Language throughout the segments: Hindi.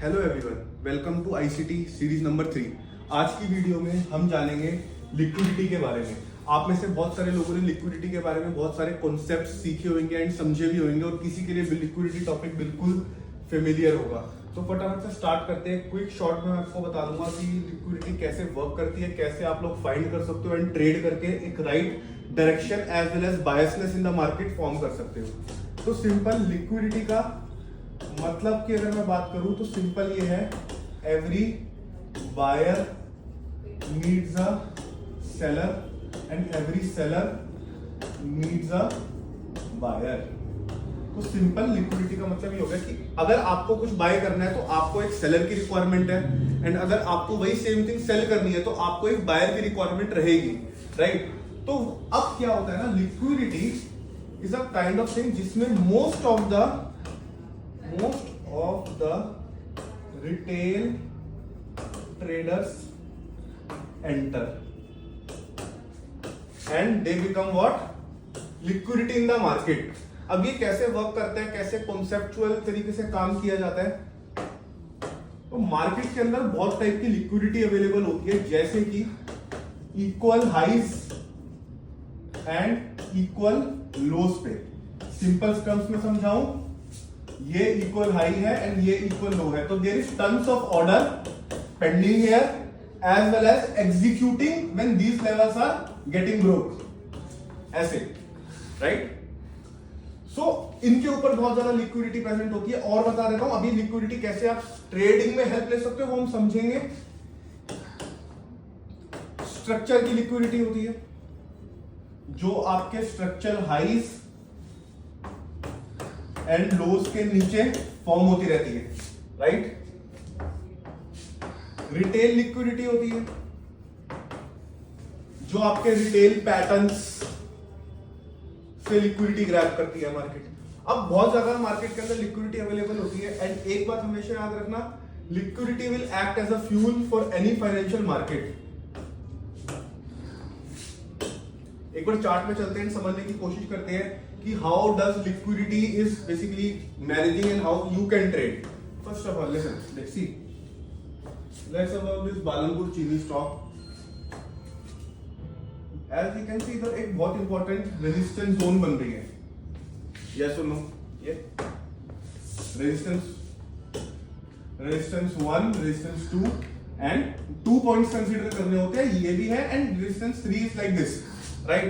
Hello everyone, welcome to ICT series number 3। आज की वीडियो में हम जानेंगे लिक्विडिटी के बारे में। आप में से बहुत सारे लोगों ने लिक्विडिटी के बारे में बहुत सारे कॉन्सेप्ट सीखे होंगे एंड समझे भी होंगे और किसी के लिए लिक्विडिटी टॉपिक बिल्कुल फेमिलियर होगा। तो फटाफट से स्टार्ट करते हैं। क्विक शॉर्ट में आपको बता दूंगा कि लिक्विडिटी कैसे वर्क करती है, कैसे आप लोग फाइंड कर सकते हो एंड ट्रेड करके एक right direction as well as biasness in the market form कर सकते हो। तो सिंपल लिक्विडिटी का मतलब कि अगर मैं बात करूं तो सिंपल ये है, every buyer needs a seller and every seller needs a buyer. तो सिंपल लिक्विडिटी का मतलब ये हो गया कि अगर आपको कुछ बाय करना है तो आपको एक सेलर की रिक्वायरमेंट है एंड अगर आपको वही सेम थिंग सेल करनी है तो आपको एक बायर की रिक्वायरमेंट रहेगी, राइट। तो अब क्या होता है ना, liquidity is a kind of thing जिसमें most of the retail traders enter and they become what? Liquidity in the market। अब ये कैसे वर्क करता है, कैसे कॉन्सेप्चुअल तरीके से काम किया जाता है। तो मार्केट के अंदर बहुत टाइप की लिक्विडिटी अवेलेबल होती है, जैसे कि equal highs and equal lows पे। सिंपल टर्म्स में समझाऊं, ये इक्वल हाई है एंड ये इक्वल लो है, तो there is tons of order pending here as well as executing when these levels are getting broke, ऐसे, राइट। सो इनके ऊपर बहुत ज्यादा लिक्विडिटी प्रेजेंट होती है। और बता देता हूं अभी लिक्विडिटी कैसे आप ट्रेडिंग में हेल्प ले सकते हो वो हम समझेंगे। स्ट्रक्चर की लिक्विडिटी होती है जो आपके स्ट्रक्चर हाइज एंड लोज के नीचे फॉर्म होती रहती है, राइट। रिटेल लिक्विडिटी होती है जो आपके रिटेल पैटर्न्स से लिक्विडिटी ग्रैब करती है मार्केट। अब बहुत ज्यादा मार्केट के अंदर लिक्विडिटी अवेलेबल होती है एंड एक बात हमेशा याद रखना, liquidity will act as a fuel for any financial market. एक बार चार्ट में चलते हैं, समझने की कोशिश करते हैं कि how does liquidity is basically managing and how you can trade. First of all listen, let's see, let's about this Balrampur Chini stock. As you can see इधर एक बहुत इंपॉर्टेंट रेजिस्टेंस जोन बन रही है, यस और नो। ये resistance 1, resistance 2 and 2 points consider करने होते हैं, ये भी है and resistance 3 is like this, right.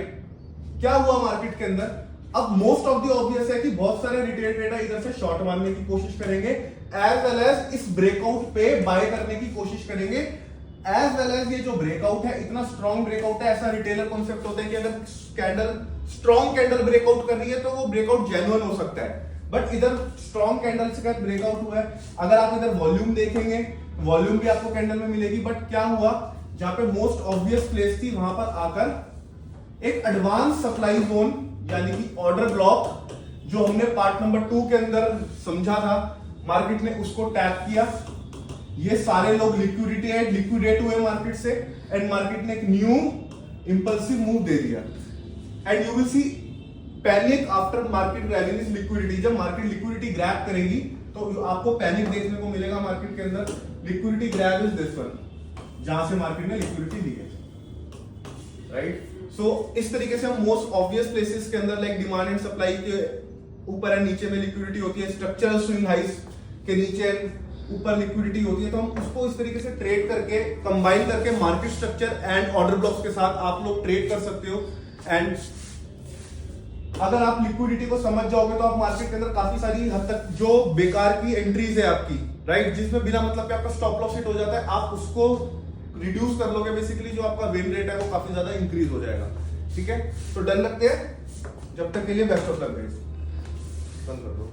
क्या हुआ मार्केट के अंदर, अब मोस्ट ऑफ द ऑब्वियस है कि बहुत सारे रिटेल ट्रेडर इधर से शॉर्ट मारने की कोशिश करेंगे एज वेल एज इस ब्रेकआउट पे बाय करने की कोशिश करेंगे। एज वेल एज ये जो ब्रेकआउट है इतना स्ट्रॉन्ग ब्रेकआउट है, ऐसा रिटेलर कॉन्सेप्ट होता है कि अगर कैंडल स्ट्रॉन्ग कैंडल ब्रेकआउट कर रही है तो वो ब्रेकआउट जेन्युइन हो सकता है, बट इधर स्ट्रॉन्ग कैंडल से ब्रेकआउट हुआ है। अगर आप इधर वॉल्यूम देखेंगे, वॉल्यूम भी आपको कैंडल में मिलेगी, बट क्या हुआ, जहां पे मोस्ट ऑब्वियस प्लेस थी वहां पर आकर एक एडवांस सप्लाई जोन यानी कि ऑर्डर ब्लॉक जो हमने पार्ट नंबर 2 के अंदर समझा था, मार्केट ने उसको टैप किया। ये सारे लोग लिक्विडेट हुए मार्केट से एंड मार्केट ने एक न्यू इंपल्सिव मूव दे दिया and you will see panic after market grabbing this liquidity. जब मार्केट लिक्विडिटी ग्रैब करेगी तो आपको पैनिक देखने को मिलेगा मार्केट के अंदर। Liquidity grab is this one, जहां से मार्केट ने लिक्विडिटी दी है, राइट। सो इस तरीके से हम मोस्ट ऑब्वियस प्लेसेस के अंदर लाइक डिमांड एंड सप्लाई के ऊपर एंड नीचे में लिक्विडिटी होती है, स्ट्रक्चरल स्विंग हाइज के नीचे ऊपर लिक्विडिटी होती है, तो हम उसको इस तरीके से ट्रेड करके कंबाइन करके market structure and order blocks के साथ आप लोग ट्रेड कर सकते हो। एंड अगर आप लिक्विडिटी को समझ जाओगे तो आप मार्केट के अंदर काफी सारी हद तक जो बेकार की एंट्रीज है आपकी, राइट, जिसमें बिना मतलब के आपका स्टॉप लॉस हिट हो जाता है, आप उसको रिड्यूस कर लोगे। बेसिकली जो आपका विन रेट है वो काफी ज्यादा इंक्रीज हो जाएगा, ठीक है। तो डन लगते हैं, जब तक के लिए बेस्ट ऑफ लक गाइस, बंद कर दो।